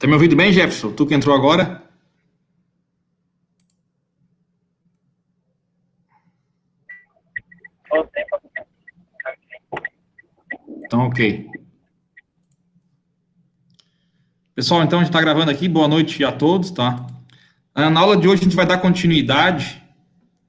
Tá me ouvindo bem, Jefferson? Tu que entrou agora? Então, ok. Pessoal, então a gente está gravando aqui. Boa noite a todos, tá? Na aula de hoje a gente vai dar continuidade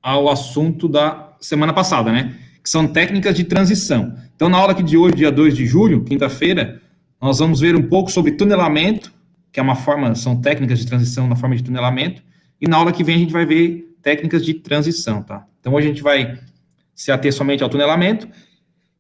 ao assunto da semana passada, né? Que são técnicas de transição. Então, na aula aqui de hoje, dia 2 de julho, quinta-feira, nós vamos ver um pouco sobre tunelamento, que é uma forma, são técnicas de transição na forma de tunelamento, e na aula que vem a gente vai ver técnicas de transição, tá? Então, hoje a gente vai se ater somente ao tunelamento,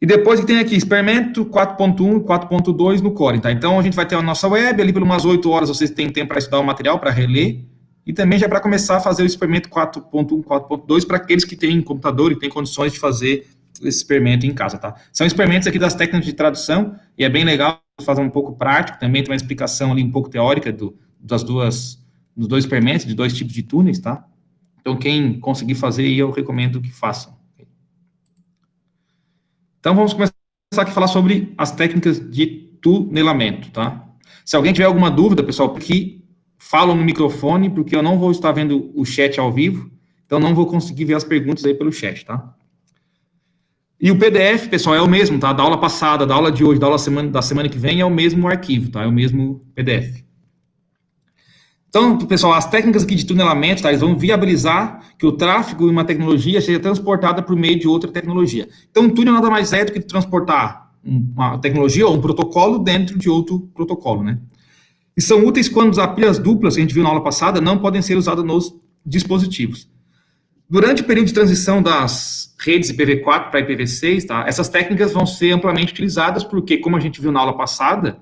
e depois que tem aqui experimento 4.1 e 4.2 no Core, tá? Então, a gente vai ter a nossa web, ali por umas 8 horas vocês têm tempo para estudar o material, para reler, e também já para começar a fazer o experimento 4.1, 4.2 para aqueles que têm computador e têm condições de fazer esse experimento em casa, tá? São experimentos aqui das técnicas de tradução, e é bem legal fazer um pouco prático, também tem uma explicação ali um pouco teórica dos dois experimentos, de 2 tipos de túneis, tá? Então, quem conseguir fazer, eu recomendo que façam. Então, vamos começar aqui a falar sobre as técnicas de tunelamento, tá? Se alguém tiver alguma dúvida, pessoal, aqui falam no microfone, porque eu não vou estar vendo o chat ao vivo, então não vou conseguir ver as perguntas aí pelo chat, tá? E o PDF, pessoal, é o mesmo, tá? Da aula passada, da aula de hoje, da semana que vem, é o mesmo arquivo, tá? É o mesmo PDF. Então, pessoal, as técnicas aqui de tunelamento, tá? Eles vão viabilizar que o tráfego em uma tecnologia seja transportada por meio de outra tecnologia. Então, um túnel nada mais é do que transportar uma tecnologia ou um protocolo dentro de outro protocolo, né? E são úteis quando as pilhas duplas, que a gente viu na aula passada, não podem ser usadas nos dispositivos. Durante o período de transição das redes IPv4 para IPv6, tá, essas técnicas vão ser amplamente utilizadas, porque, como a gente viu na aula passada,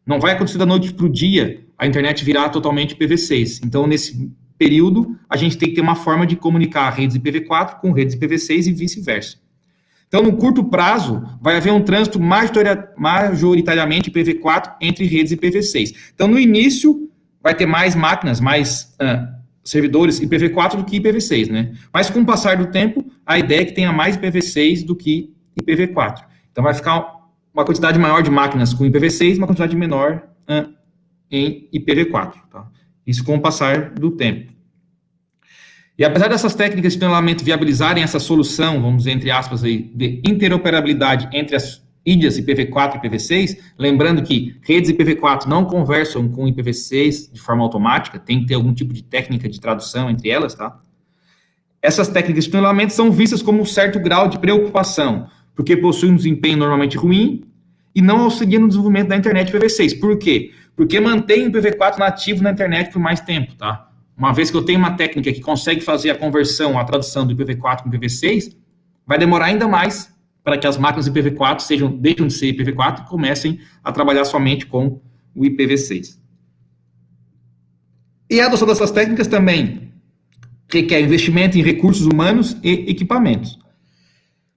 não vai acontecer da noite para o dia a internet virar totalmente IPv6. Então, nesse período, a gente tem que ter uma forma de comunicar redes IPv4 com redes IPv6 e vice-versa. Então, no curto prazo, vai haver um trânsito majoritariamente IPv4 entre redes IPv6. Então, no início, vai ter mais máquinas, mais servidores IPv4 do que IPv6, né? Mas, com o passar do tempo, a ideia é que tenha mais IPv6 do que IPv4. Então, vai ficar uma quantidade maior de máquinas com IPv6 e uma quantidade menor em IPv4, tá? Isso com o passar do tempo. E apesar dessas técnicas de tunelamento viabilizarem essa solução, vamos dizer, entre aspas, aí, de interoperabilidade entre as ilhas IPv4 e IPv6, lembrando que redes IPv4 não conversam com IPv6 de forma automática, tem que ter algum tipo de técnica de tradução entre elas, tá? Essas técnicas de tunelamento são vistas como um certo grau de preocupação, porque possuem um desempenho normalmente ruim e não auxiliam no desenvolvimento da internet IPv6. Por quê? Porque mantém o IPv4 nativo na internet por mais tempo, tá? Uma vez que eu tenho uma técnica que consegue fazer a conversão, a tradução do IPv4 para o IPv6, vai demorar ainda mais para que as máquinas IPv4 deixem de ser IPv4 e comecem a trabalhar somente com o IPv6. E a adoção dessas técnicas também requer investimento em recursos humanos e equipamentos.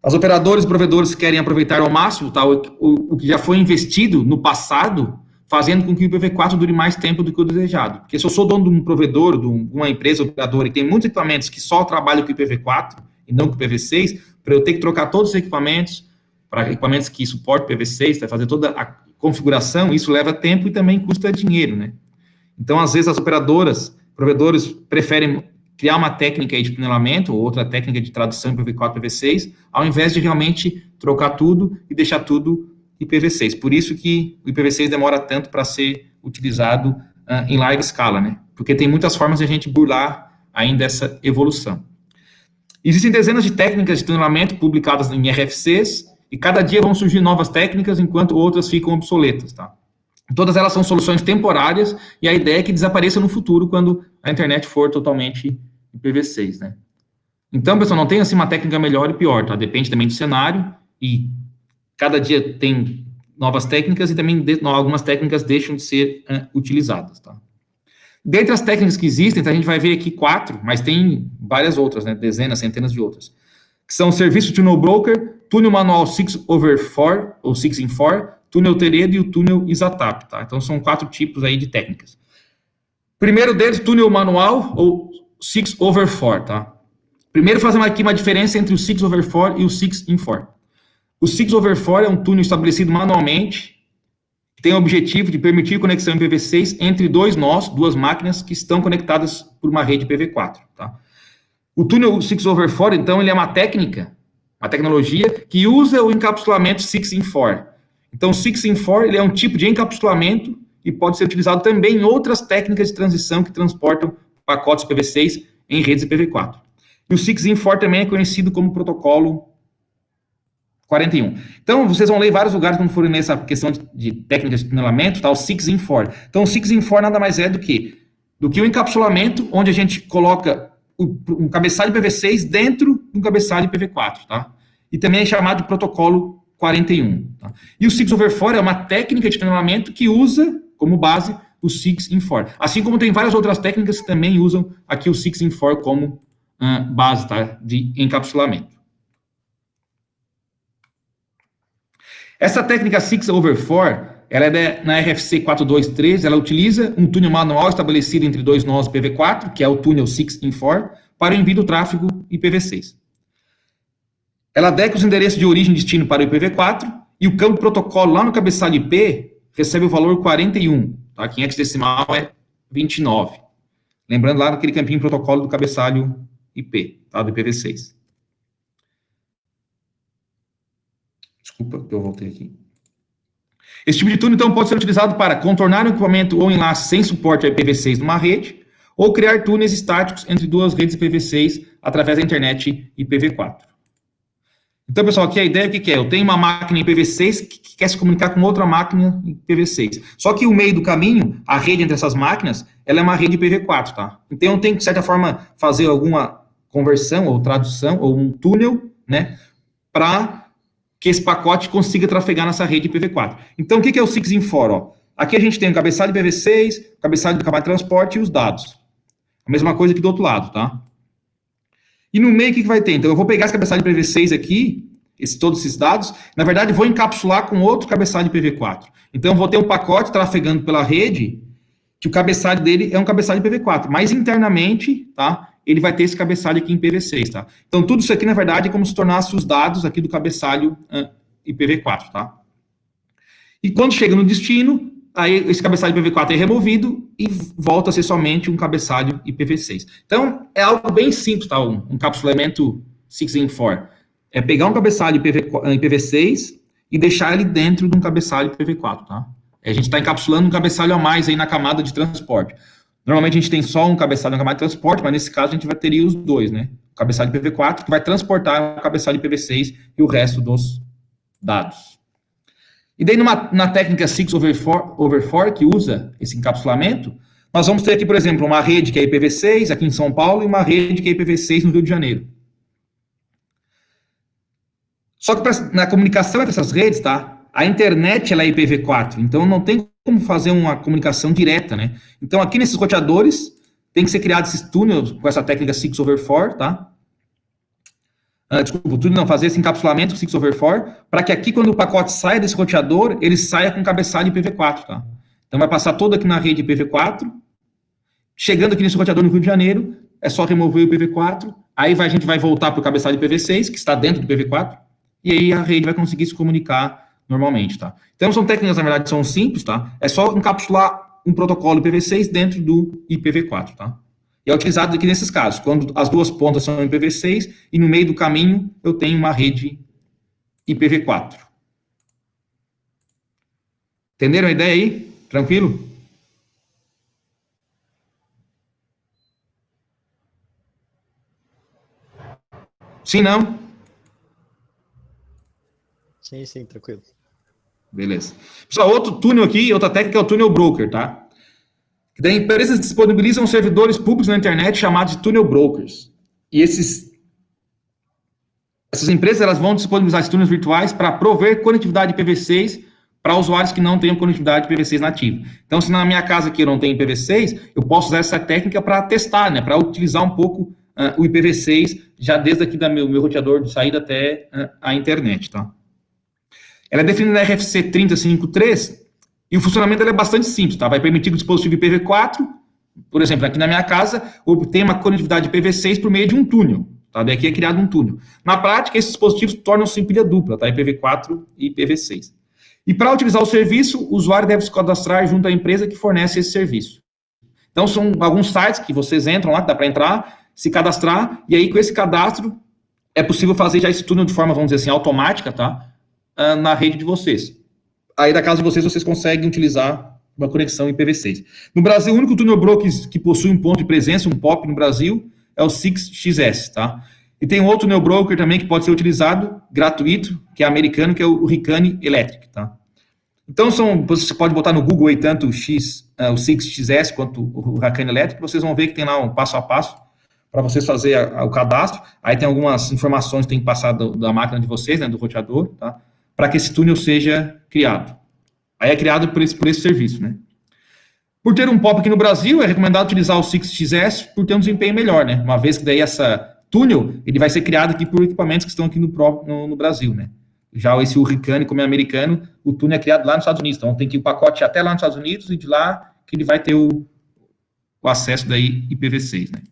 As operadoras e provedores querem aproveitar ao máximo, tá, o que já foi investido no passado, fazendo com que o IPv4 dure mais tempo do que o desejado. Porque se eu sou dono de um provedor, de uma empresa operadora, e tem muitos equipamentos que só trabalham com o IPv4 e não com o IPv6, para eu ter que trocar todos os equipamentos, para equipamentos que suportam IPv6, tá, fazer toda a configuração, isso leva tempo e também custa dinheiro, né? Então, às vezes, as operadoras, provedores, preferem criar uma técnica de tunelamento ou outra técnica de tradução IPv4 IPv6, ao invés de realmente trocar tudo e deixar tudo IPv6. Por isso que o IPv6 demora tanto para ser utilizado em larga escala, né? Porque tem muitas formas de a gente burlar ainda essa evolução. Existem dezenas de técnicas de tunelamento publicadas em RFCs e cada dia vão surgir novas técnicas enquanto outras ficam obsoletas, tá? Todas elas são soluções temporárias e a ideia é que desapareça no futuro quando a internet for totalmente IPv6, né? Então, pessoal, não tem assim uma técnica melhor e pior, tá? Depende também do cenário e cada dia tem novas técnicas e também algumas técnicas deixam de ser utilizadas, tá? Dentre as técnicas que existem, tá, a gente vai ver aqui 4, mas tem várias outras, né? Dezenas, centenas de outras. Que são o serviço Tunnel Broker, túnel manual 6/4, ou 6-in-4, túnel Teredo e o túnel Exatap, tá? Então, são 4 tipos aí de técnicas. Primeiro deles, túnel manual, ou 6/4, tá? Primeiro, fazemos aqui uma diferença entre o 6/4 e o 6-in-4. O 6/4 é um túnel estabelecido manualmente, que tem o objetivo de permitir conexão IPv6 entre dois nós, duas máquinas que estão conectadas por uma rede IPv4, tá? O túnel 6/4, então, ele é uma técnica, uma tecnologia que usa o encapsulamento 6-in-4. Então, o 6-in-4, ele é um tipo de encapsulamento e pode ser utilizado também em outras técnicas de transição que transportam pacotes IPv6 em redes IPv4. E o 6-in-4 também é conhecido como protocolo 41. Então, vocês vão ler em vários lugares quando forem nessa questão de técnicas de tunelamento, tá? O 6-in-4. Então, o 6-in-4 nada mais é do que o encapsulamento, onde a gente coloca um cabeçalho IPv6 dentro de um cabeçalho IPv4, tá? E também é chamado de protocolo 41. Tá? E o 6/4 é uma técnica de tunelamento que usa como base o 6-in-4. Assim como tem várias outras técnicas que também usam aqui o 6-in-4 como base, tá? De encapsulamento. Essa técnica 6/4, ela é na RFC 423, ela utiliza um túnel manual estabelecido entre dois nós IPv4, que é o túnel 6-in-4, para o envio do tráfego IPv6. Ela adequa os endereços de origem e destino para o IPv4, e o campo protocolo lá no cabeçalho IP recebe o valor 41, tá? Que em hexadecimal é 29. Lembrando lá naquele campinho protocolo do cabeçalho IP, tá? Do IPv6. Desculpa que eu voltei aqui. Esse tipo de túnel, então, pode ser utilizado para contornar um equipamento ou enlace sem suporte a IPv6 numa rede, ou criar túneis estáticos entre duas redes IPv6 através da internet IPv4. Então, pessoal, aqui a ideia, o que é? Eu tenho uma máquina IPv6 que quer se comunicar com outra máquina IPv6. Só que o meio do caminho, a rede entre essas máquinas, ela é uma rede IPv4, tá? Então, eu tenho que, de certa forma, fazer alguma conversão, ou tradução, ou um túnel, né, para que esse pacote consiga trafegar nessa rede IPv4. Então, o que é o 6-in-4? Aqui a gente tem o cabeçalho IPv6, o cabeçalho do canal de transporte e os dados. A mesma coisa aqui do outro lado, tá? E no meio, o que vai ter? Então, eu vou pegar esse cabeçalho IPv6 aqui, todos esses dados, na verdade, vou encapsular com outro cabeçalho IPv4. Então, eu vou ter um pacote trafegando pela rede, que o cabeçalho dele é um cabeçalho IPv4, mas internamente, tá? Ele vai ter esse cabeçalho aqui em IPv6, tá? Então, tudo isso aqui, na verdade, é como se tornasse os dados aqui do cabeçalho IPv4, tá? E quando chega no destino, aí esse cabeçalho IPv4 é removido e volta a ser somente um cabeçalho IPv6. Então, é algo bem simples, tá? Um encapsulamento 6-in-4. É pegar um cabeçalho IPv6 e deixar ele dentro de um cabeçalho IPv4, tá? A gente está encapsulando um cabeçalho a mais aí na camada de transporte. Normalmente a gente tem só um cabeçalho na camada de transporte, mas nesse caso a gente vai ter os dois, né? O cabeçalho IPv4, que vai transportar o cabeçalho IPv6 e o resto dos dados. E daí, na técnica 6/4, que usa esse encapsulamento, nós vamos ter aqui, por exemplo, uma rede que é IPv6 aqui em São Paulo e uma rede que é IPv6 no Rio de Janeiro. Só que na comunicação entre essas redes, tá? A internet, ela é IPv4, então não tem como fazer uma comunicação direta, né? Então, aqui nesses roteadores, tem que ser criado esses túneis com essa técnica 6/4, tá? Desculpa, o túnel não, fazer esse encapsulamento 6/4, para que aqui, quando o pacote saia desse roteador, ele saia com cabeçalho IPv4, tá? Então, vai passar todo aqui na rede IPv4, chegando aqui nesse roteador no Rio de Janeiro, é só remover o IPv4, aí a gente vai voltar para o cabeçalho IPv6, que está dentro do IPv4, e aí a rede vai conseguir se comunicar normalmente, tá? Então, são técnicas, na verdade, são simples, tá? É só encapsular um protocolo IPv6 dentro do IPv4, tá? E é utilizado aqui nesses casos, quando as duas pontas são IPv6 e no meio do caminho eu tenho uma rede IPv4. Entenderam a ideia aí? Tranquilo? Sim, não? Sim, tranquilo. Beleza. Pessoal, outro túnel aqui, outra técnica é o túnel broker, tá? Que daí empresas disponibilizam servidores públicos na internet chamados de túnel brokers. E essas empresas, elas vão disponibilizar esses túneis virtuais para prover conectividade IPv6 para usuários que não tenham conectividade IPv6 nativa. Então, se na minha casa aqui eu não tenho IPv6, eu posso usar essa técnica para testar, né? Para utilizar um pouco o IPv6 já desde aqui do meu roteador de saída até a internet, tá? Ela é definida na RFC 3053 e o funcionamento dela é bastante simples, tá? Vai permitir que o dispositivo IPv4, por exemplo, aqui na minha casa, obtenha uma conectividade IPv6 por meio de um túnel, tá? Daqui é criado um túnel. Na prática, esses dispositivos tornam-se em pilha dupla, tá? IPv4 e IPv6. E para utilizar o serviço, o usuário deve se cadastrar junto à empresa que fornece esse serviço. Então, são alguns sites que vocês entram lá, que dá para entrar, se cadastrar, e aí com esse cadastro é possível fazer já esse túnel de forma, vamos dizer assim, automática, tá? Na rede de vocês. Aí, da casa de vocês, vocês conseguem utilizar uma conexão IPv6. No Brasil, o único túnel broker que possui um ponto de presença, um POP no Brasil, é o 6XS, tá? E tem outro túnel broker também que pode ser utilizado, gratuito, que é americano, que é o Ricane Electric, tá? Então, você pode botar no Google aí tanto o 6XS quanto o Ricane Electric, vocês vão ver que tem lá um passo a passo para vocês fazer o cadastro. Aí tem algumas informações que tem que passar da máquina de vocês, né, do roteador, tá? Para que esse túnel seja criado. Aí é criado por esse serviço, né? Por ter um POP aqui no Brasil, é recomendado utilizar o 6XS por ter um desempenho melhor, né? Uma vez que daí essa túnel, ele vai ser criado aqui por equipamentos que estão aqui no Brasil, né? Já esse Hurricane, como é americano, o túnel é criado lá nos Estados Unidos. Então tem que ir o pacote até lá nos Estados Unidos e de lá que ele vai ter o acesso daí IPv6, né?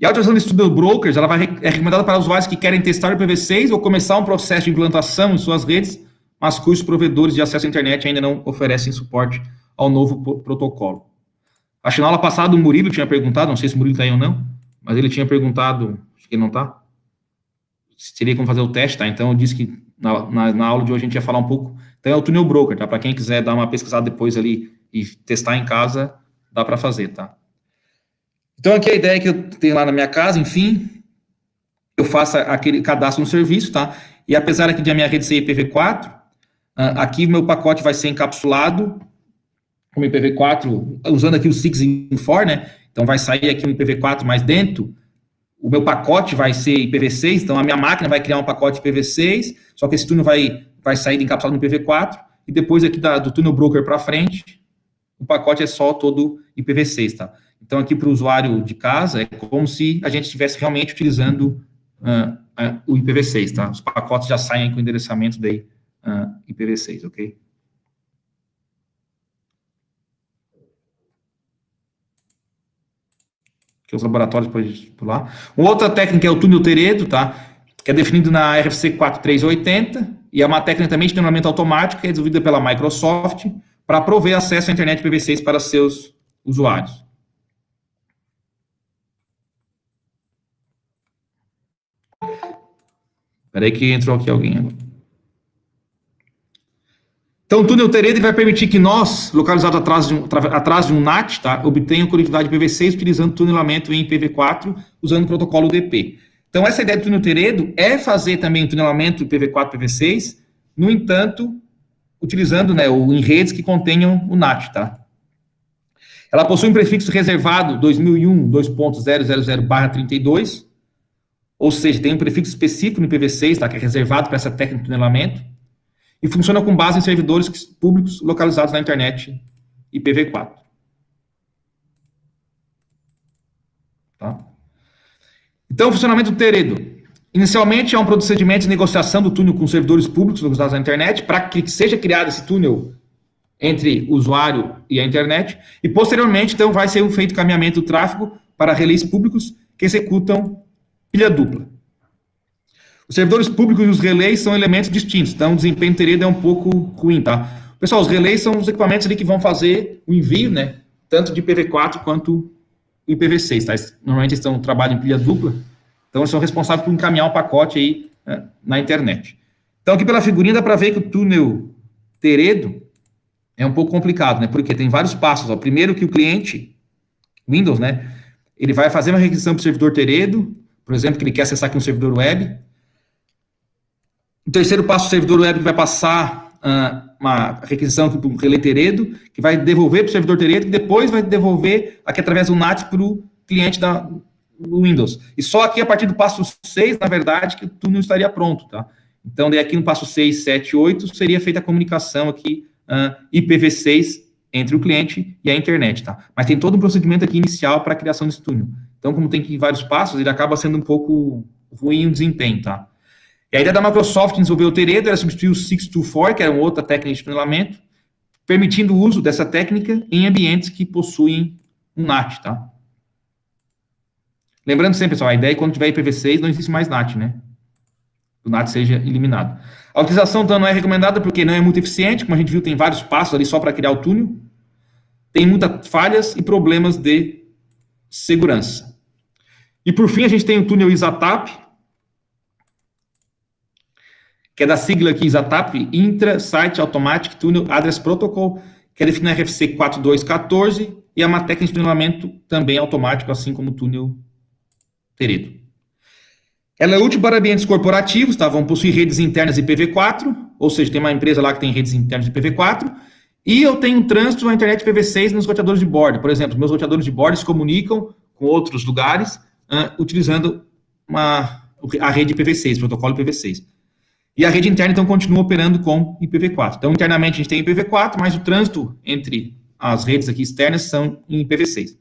E a utilização desse túnel brokers, é recomendada para usuários que querem testar o IPv6 ou começar um processo de implantação em suas redes, mas cujos provedores de acesso à internet ainda não oferecem suporte ao novo protocolo. Acho que na aula passada o Murilo tinha perguntado, não sei se o Murilo está aí ou não, mas ele tinha perguntado, acho que ele não está, se teria como fazer o teste, tá? Então eu disse que na aula de hoje a gente ia falar um pouco. Então é o túnel broker, tá? Para quem quiser dar uma pesquisada depois ali e testar em casa, dá para fazer, tá? Então aqui a ideia que eu tenho lá na minha casa, enfim, eu faço aquele cadastro no serviço, tá? E apesar aqui de a minha rede ser IPv4, aqui o meu pacote vai ser encapsulado como IPv4, usando aqui o 6in4, né? Então vai sair aqui um IPv4, mas dentro o meu pacote vai ser IPv6, então a minha máquina vai criar um pacote IPv6, só que esse túnel vai sair encapsulado no IPv4, e depois aqui do túnel broker para frente, o pacote é só todo IPv6, tá? Então aqui para o usuário de casa, é como se a gente estivesse realmente utilizando o IPv6, tá? Os pacotes já saem com o endereçamento daí IPv6, ok? Que os laboratórios podem pular. Uma outra técnica é o túnel Teredo, tá? Que é definido na RFC 4380, e é uma técnica também de treinamento automático, que é desenvolvida pela Microsoft, para prover acesso à internet IPv6 para seus usuários. Espera aí que entrou aqui alguém agora. Então, o túnel Teredo vai permitir que nós, localizados atrás de um NAT, tá, obtenham conectividade IPv6 utilizando tunelamento em IPv4, usando o protocolo UDP. Então, essa ideia do túnel Teredo é fazer também o tunelamento IPv4 IPv6, no entanto, utilizando, né, em redes que contenham o NAT, tá? Ela possui um prefixo reservado 2001 2.000/32, ou seja, tem um prefixo específico no IPv6, tá, que é reservado para essa técnica de tunelamento, e funciona com base em servidores públicos localizados na internet IPv4. Tá? Então, o funcionamento do Teredo. Inicialmente, é um procedimento de negociação do túnel com servidores públicos localizados na internet, para que seja criado esse túnel entre o usuário e a internet, e posteriormente, então, vai ser feito caminhamento do tráfego para relés públicos que executam pilha dupla. Os servidores públicos e os relés são elementos distintos, então o desempenho do Teredo é um pouco ruim, tá? Pessoal, os relés são os equipamentos ali que vão fazer o envio, né? Tanto de IPv4 quanto IPv6, tá? Normalmente eles trabalham em pilha dupla, então eles são responsáveis por encaminhar um pacote aí na internet. Então aqui pela figurinha dá para ver que o túnel Teredo é um pouco complicado, né? Porque tem vários passos, ó. Primeiro que o cliente, Windows, né? Ele vai fazer uma requisição para o servidor Teredo, por exemplo, que ele quer acessar aqui um servidor web. O terceiro passo, o servidor web vai passar uma requisição para o relé Teredo, que vai devolver para o servidor Teredo, e depois vai devolver aqui através do NAT para o cliente do Windows. E só aqui, a partir do passo 6, na verdade, que o túnel estaria pronto, tá? Então, daí aqui no passo 6, 7, 8, seria feita a comunicação aqui, IPv6, entre o cliente e a internet, tá? Mas tem todo um procedimento aqui inicial para a criação desse túnel. Então, como tem aqui vários passos, ele acaba sendo um pouco ruim o desempenho, tá? E a ideia da Microsoft em desenvolver o Teredo era substituir o 624, que era uma outra técnica de tunelamento, permitindo o uso dessa técnica em ambientes que possuem um NAT, tá? Lembrando sempre, pessoal, a ideia é que quando tiver IPv6 não existe mais NAT, né? O NAT seja eliminado. A utilização então não é recomendada porque não é muito eficiente, como a gente viu, tem vários passos ali só para criar o túnel, tem muitas falhas e problemas de segurança. E por fim a gente tem o túnel ISATAP, que é da sigla aqui ISATAP, Intra-Site Automatic Tunnel Address Protocol, que é definido na RFC 4214, e é uma técnica de tunelamento também automático, assim como o túnel Teredo. Ela é útil para ambientes corporativos, tá? Vão possuir redes internas IPv4, ou seja, tem uma empresa lá que tem redes internas de IPv4, e eu tenho um trânsito na internet IPv6 nos roteadores de borda. Por exemplo, meus roteadores de borda se comunicam com outros lugares utilizando a rede IPv6, protocolo IPv6. E a rede interna, então, continua operando com IPv4. Então, internamente, a gente tem IPv4, mas o trânsito entre as redes aqui externas são em IPv6.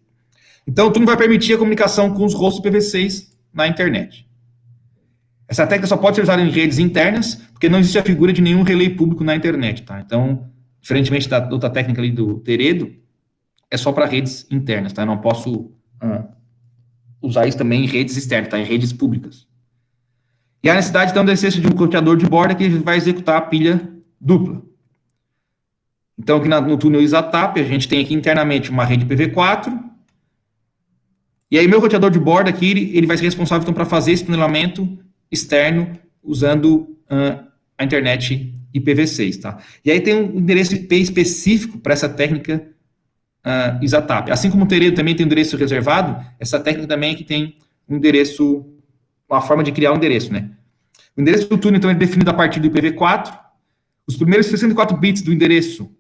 Então, o túnel vai permitir a comunicação com os hosts IPv6 na internet. Essa técnica só pode ser usada em redes internas, porque não existe a figura de nenhum relay público na internet, tá? Então, diferentemente da outra técnica ali do Teredo, é só para redes internas, tá? Eu não posso usar isso também em redes externas, tá? Em redes públicas. E a necessidade, então, da existência de um roteador de borda que vai executar a pilha dupla. Então, aqui no túnel ISATAP, a gente tem aqui internamente uma rede IPv4, e aí meu roteador de borda aqui, ele vai ser responsável, então, para fazer esse tunelamento externo usando a internet IPv6, tá? E aí tem um endereço IP específico para essa técnica ISATAP. Assim como o Teredo também tem um endereço reservado, essa técnica também é que tem um endereço, uma forma de criar um endereço, né? O endereço do túnel, então, é definido a partir do IPv4. Os primeiros 64 bits do endereço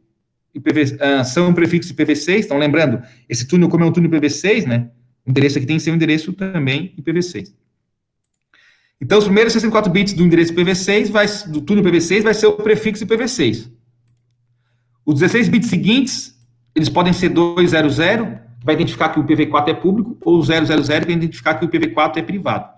são um prefixo IPv6. Então, lembrando, esse túnel, como é um túnel IPv6, né? O endereço aqui tem que ser um endereço também IPv6. Então, os primeiros 64 bits do endereço IPv6, do túnel IPv6, vai ser o prefixo IPv6. Os 16 bits seguintes, eles podem ser 200, que vai identificar que o IPv4 é público, ou 000, que vai identificar que o IPv4 é privado.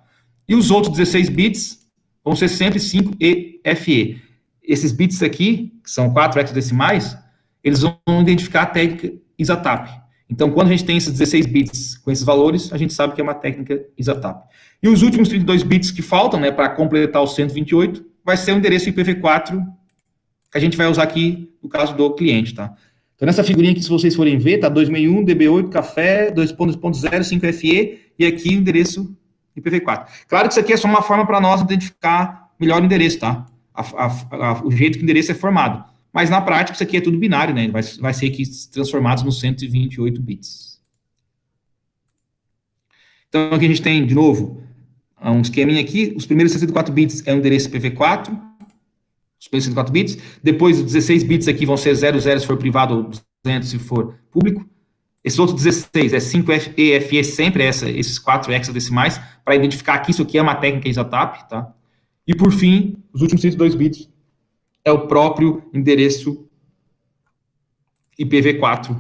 E os outros 16 bits vão ser sempre 5EFE. Esses bits aqui, que são 4 hexadecimais, eles vão identificar a técnica ISATAP. Então, quando a gente tem esses 16 bits com esses valores, a gente sabe que é uma técnica ISATAP. E os últimos 32 bits que faltam, né, para completar os 128, vai ser o endereço IPv4 que a gente vai usar aqui no caso do cliente, tá? Então, nessa figurinha aqui, se vocês forem ver, tá 2001, DB8, café, 2.0, 5FE, e aqui o endereço IPv4. Claro que isso aqui é só uma forma para nós identificar melhor o endereço, tá? O jeito que o endereço é formado. Mas, na prática, isso aqui é tudo binário, né? Vai ser aqui transformados nos 128 bits. Então, aqui a gente tem, de novo, um esqueminha aqui. Os primeiros 64 bits é o endereço IPv4. Os primeiros 64 bits. Depois, os 16 bits aqui vão ser 00 se for privado ou 200 se for público. Esses outros 16 é 5EFE sempre, esses 4 hexadecimais, para identificar que isso aqui é uma técnica ISATAP, tá? E, por fim, os últimos 32 bits é o próprio endereço IPv4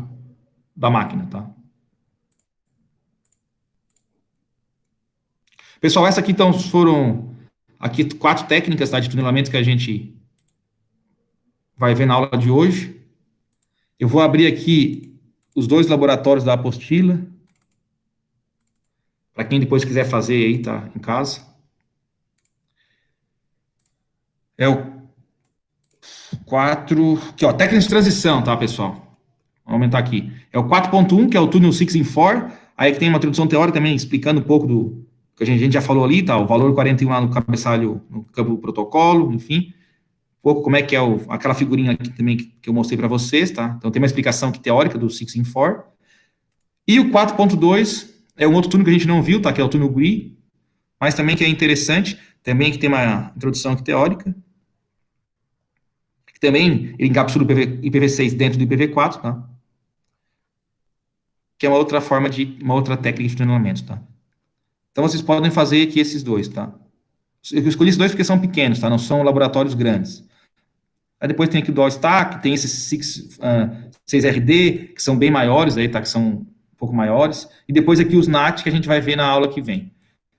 da máquina, tá? Pessoal, essa aqui, então, foram aqui 4 técnicas, tá, de tunelamento que a gente vai ver na aula de hoje. Eu vou abrir aqui os 2 laboratórios da apostila, para quem depois quiser fazer aí, tá, em casa. É o 4, aqui, ó, técnica de transição, tá, pessoal? Vamos aumentar aqui. É o 4.1, que é o túnel 6 in 4, aí que tem uma introdução teórica também, explicando um pouco do que a gente já falou ali, tá, o valor 41 lá no cabeçalho, no campo do protocolo, enfim, um pouco como é que é aquela figurinha aqui também que eu mostrei para vocês, tá? Então tem uma explicação aqui teórica do 6 in 4. E o 4.2 é um outro túnel que a gente não viu, tá, que é o túnel GRI, mas também que é interessante, também que tem uma introdução aqui teórica, que também ele encapsula o IPv6 dentro do IPv4, tá? Que é uma outra forma uma outra técnica de tunelamento, tá? Então, vocês podem fazer aqui esses 2, tá? Eu escolhi esses 2 porque são pequenos, tá? Não são laboratórios grandes. Aí depois tem aqui o Dual Stack, tem esses 6RD, que são bem maiores, aí, tá? Que são um pouco maiores. E depois aqui os NAT, que a gente vai ver na aula que vem.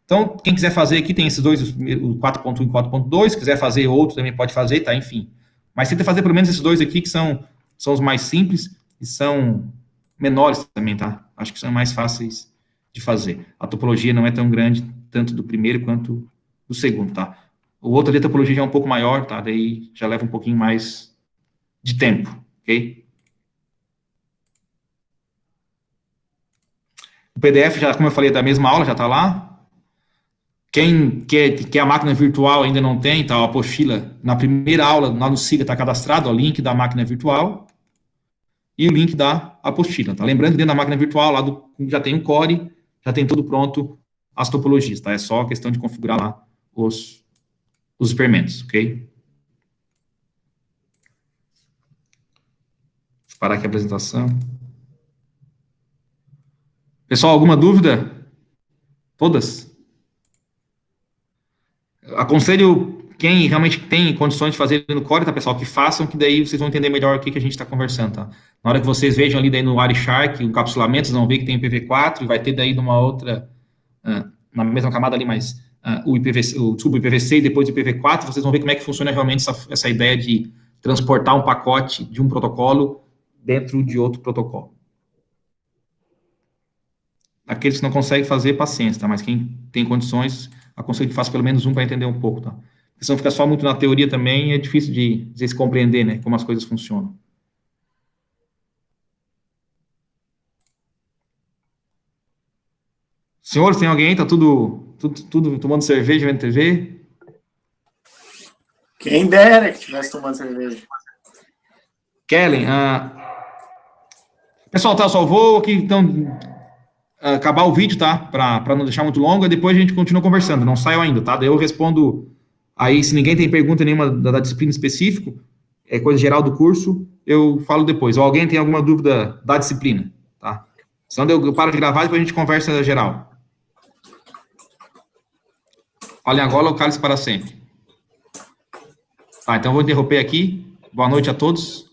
Então, quem quiser fazer aqui, tem esses 2, o 4.1 e 4.2. Se quiser fazer outro, também pode fazer, tá? Enfim. Mas tenta fazer pelo menos esses 2 aqui, que são os mais simples e são menores também, tá? Acho que são mais fáceis de fazer. A topologia não é tão grande, tanto do primeiro quanto do segundo, tá? O outro ali, a topologia já é um pouco maior, tá? Daí já leva um pouquinho mais de tempo, ok? O PDF, já, como eu falei, é da mesma aula, já está lá. Quem quer a máquina virtual ainda não tem, tá? A apostila, na primeira aula, lá no SIGA está cadastrado, o link da máquina virtual e o link da apostila, tá? Lembrando que dentro da máquina virtual, lá já tem o core, já tem tudo pronto, as topologias, tá? É só questão de configurar lá os experimentos, ok? Vou parar aqui a apresentação. Pessoal, alguma dúvida? Todas? Aconselho quem realmente tem condições de fazer no Core, tá, pessoal, que façam, que daí vocês vão entender melhor o que a gente está conversando, tá? Na hora que vocês vejam ali daí no Wireshark, o encapsulamento, vocês vão ver que tem o IPv4 e vai ter daí numa outra, na mesma camada ali, mas o IPv6 e depois o IPv4, vocês vão ver como é que funciona realmente essa ideia de transportar um pacote de um protocolo dentro de outro protocolo. Aqueles que não conseguem fazer, paciência, tá? Mas quem tem condições, aconselho que faça pelo menos um para entender um pouco, tá? Porque se não ficar só muito na teoria também, é difícil de, às vezes, compreender, né, como as coisas funcionam. Senhores, tem alguém aí? Tá tudo tomando cerveja, vendo TV? Quem dera que estivesse tomando cerveja. Kellen, pessoal, tá, só vou aqui, então, acabar o vídeo, tá? Para não deixar muito longo, e depois a gente continua conversando. Não saiu ainda, tá? Daí eu respondo aí, se ninguém tem pergunta nenhuma da disciplina específica, é coisa geral do curso, eu falo depois. Ou alguém tem alguma dúvida da disciplina, tá? Senão eu paro de gravar e depois a gente conversa geral. Olhem agora ou cale-se para sempre. Tá, então eu vou interromper aqui. Boa noite a todos.